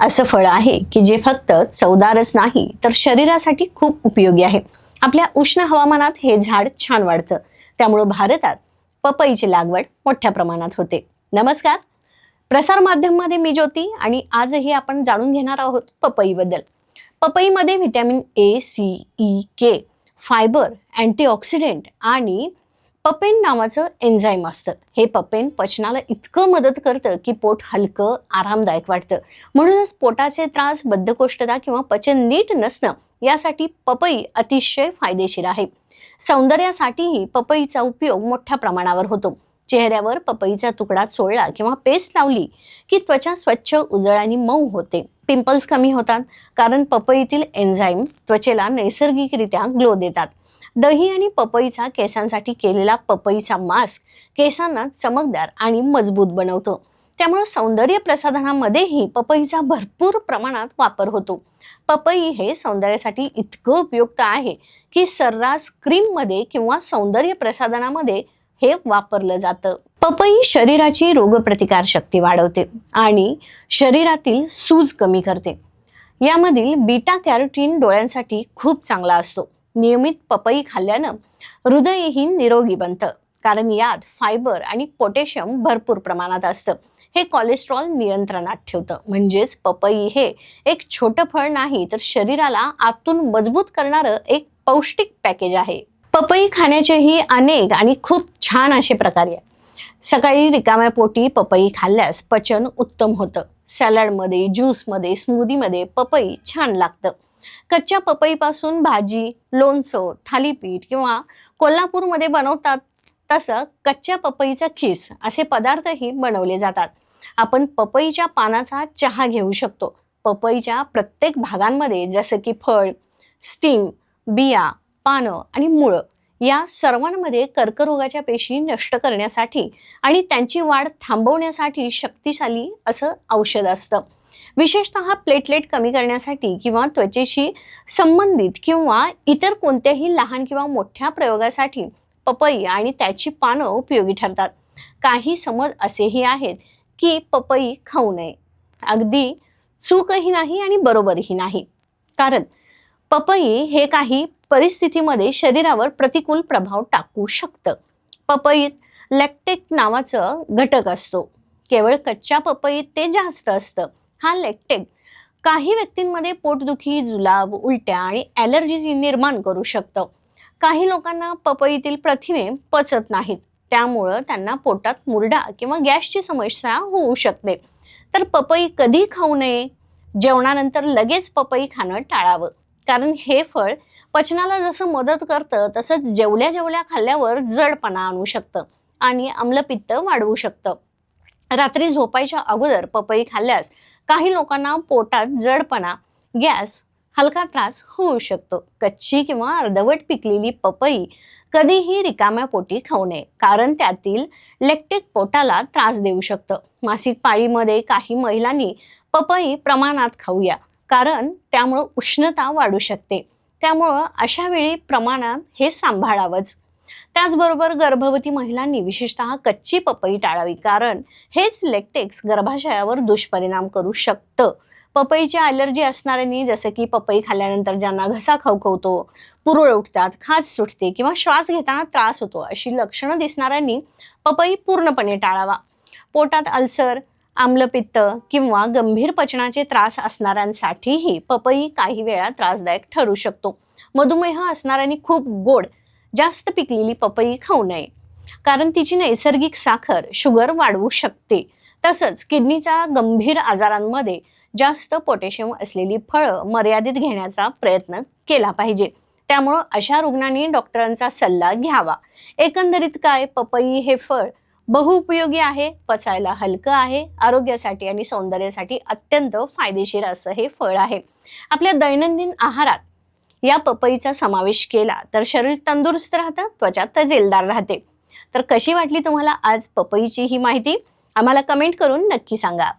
असं फळ आहे की जे फक्त चवदारच नाही तर शरीरासाठी खूप उपयोगी आहे। आपल्या उष्ण हवामानात हे झाड छान वाढतं, त्यामुळे भारतात पपईची लागवड मोठ्या प्रमाणात होते। नमस्कार, प्रसार माध्यममध्ये मी ज्योती आणि आजही आपण जाणून घेणार आहोत पपईबद्दल। पपईमध्ये vitamin A, C, E, K, fibre, antioxidant आणि पपेन नावाचं एन्झाईम असतं। हे पपेन पचनाला इतकं मदत करतं की पोट हलकं आरामदायक वाटतं। म्हणूनच पोटाचे त्रास, बद्धकोष्ठता किंवा पचन नीट नसणं यासाठी पपई अतिशय फायदेशीर आहे। सौंदर्यासाठीही पपईचा उपयोग मोठ्या प्रमाणावर होतो। चेहऱ्यावर पपईचा तुकडा चोळला किंवा पेस्ट लावली की त्वचा स्वच्छ, उजळ आणि मऊ होते। पिंपल्स कमी होतात कारण पपईतील एन्झाईम त्वचेला नैसर्गिकरित्या ग्लो देतात। दही आणि पपईचा केसांसाठी केलेला पपईचा मास्क केसांना चमकदार आणि मजबूत बनवतो। त्यामुळे सौंदर्य प्रसाधनामध्येही पपईचा भरपूर प्रमाणात वापर होतो। पपई हे सौंदर्यासाठी इतकं उपयुक्त आहे की सर्रास क्रीममध्ये किंवा सौंदर्य प्रसाधनामध्ये हे वापरलं जातं। पपई शरीराची रोगप्रतिकार शक्ती वाढवते आणि शरीरातील सूज कमी करते। यामधील बीटा कॅरोटीन डोळ्यांसाठी खूप चांगला असतो। नियमित पपई खाल्ल्यानं हृदयही निरोगी बनतं, कारण यात फायबर आणि पोटॅशियम भरपूर प्रमाणात असतं। हे कोलेस्ट्रॉल नियंत्रणात ठेवतं। म्हणजेच पपई हे एक छोटं फळ नाही तर शरीराला आतून मजबूत करणारं एक पौष्टिक पॅकेज आहे। पपई खाण्याचेही अनेक आणि खूप छान असे प्रकार आहेत। सकाळी रिकाम्या पोटी पपई खाल्ल्यास पचन उत्तम होतं। सॅलडमध्ये, ज्यूसमध्ये, स्मूदीमध्ये पपई छान लागतं। कच्च्या पपईपासून भाजी, लोणचं, थालीपीठ किंवा कोल्हापूरमध्ये बनवतात तसं कच्च्या पपईचा खीस असे पदार्थही बनवले जातात। आपण पपईच्या पानाचा चहा घेऊ शकतो। पपईच्या प्रत्येक भागांमध्ये जसं की फळ, स्टिंग, बिया, पानं आणि मुळं या सर्वांमध्ये कर्करोगाच्या पेशी नष्ट करण्यासाठी आणि त्यांची वाढ थांबवण्यासाठी शक्तिशाली असं औषध असतं। विशेषतः प्लेटलेट कमी करण्यासाठी किंवा त्वचेशी संबंधित किंवा इतर कोणत्याही लहान किंवा मोठ्या प्रयोगासाठी पपई आणि त्याची पानं उपयोगी ठरतात। काही समज असेही आहेत की पपई खाऊ नये। अगदी चूकही नाही आणि बरोबरही नाही, कारण पपई हे काही परिस्थितीमध्ये शरीरावर प्रतिकूल प्रभाव टाकू शकतं। पपईत लॅक्टेक नावाचं घटक असतो। केवळ कच्च्या पपईत ते जास्त असतं। हा लॅक्टेक काही व्यक्तींमध्ये पोटदुखी, जुलाब, उलट्या आणि ॲलर्जीज निर्माण करू शकतं। काही लोकांना पपईतील प्रथिने पचत नाहीत, त्यामुळं त्यांना पोटात मुरडा किंवा गॅसची समस्या होऊ शकते। तर पपई कधी खाऊ नये? जेवणानंतर लगेच पपई खाणं टाळावं, कारण हे फळ पचनाला जसं मदत करतं तसंच जेवल्या जेवल्या खाल्ल्यावर जडपणा आणू शकतं आणि आम्लपित्त वाढवू शकतं। रात्री झोपायच्या अगोदर पपई खाल्ल्यास काही लोकांना पोटात जडपणा, गॅस, हलका त्रास होऊ शकतो। कच्ची किंवा अर्धवट पिकलेली पपई कधीही रिकाम्या पोटी खाऊ नये, कारण त्यातील लॅक्टेक पोटाला त्रास देऊ शकतं। मासिक पाळीमध्ये काही महिलांनी पपई प्रमाणात खाऊया, कारण त्यामुळं उष्णता वाढू शकते। त्यामुळं अशा वेळी प्रमाणात हे सांभाळावंच। त्याचबरोबर गर्भवती महिलांनी विशेषतः कच्ची पपई टाळावी, कारण हेच लॅक्टेक्स गर्भाशयावर दुष्परिणाम करू शकतं। पपईची ॲलर्जी असणाऱ्यांनी, जसं की पपई खाल्ल्यानंतर ज्यांना घसा खवखवतो, पुरळ उठतात, खाज सुटते किंवा श्वास घेताना त्रास होतो अशी लक्षणं दिसणाऱ्यांनी पपई पूर्णपणे टाळावा। पोटात अल्सर, आम्लपित्त किंवा गंभीर पचनाचे त्रास असणाऱ्यांसाठीही पपई काही वेळा त्रासदायक ठरू शकतो। मधुमेह असणाऱ्यांनी खूप गोड, जास्त पिकलेली पपई खाऊ नये, कारण तिची नैसर्गिक साखर शुगर वाढवू शकते। तसंच किडनीच्या गंभीर आजारांमध्ये जास्त पोटॅशियम असलेली फळं मर्यादित घेण्याचा प्रयत्न केला पाहिजे। त्यामुळं अशा रुग्णांनी डॉक्टरांचा सल्ला घ्यावा। एकंदरीत काय, पपई हे फळ बहुउपयोगी आहे, पचायला हलकं आहे, आरोग्यासाठी आणि सौंदर्यासाठी अत्यंत फायदेशीर असं हे फळ आहे। आपल्या दैनंदिन आहारात या पपईचा समावेश केला तर शरीर तंदुरुस्त राहतं, त्वचा तजेलदार राहते। तर कशी वाटली तुम्हाला आज पपईची ही माहिती? आम्हाला कमेंट करून नक्की सांगा।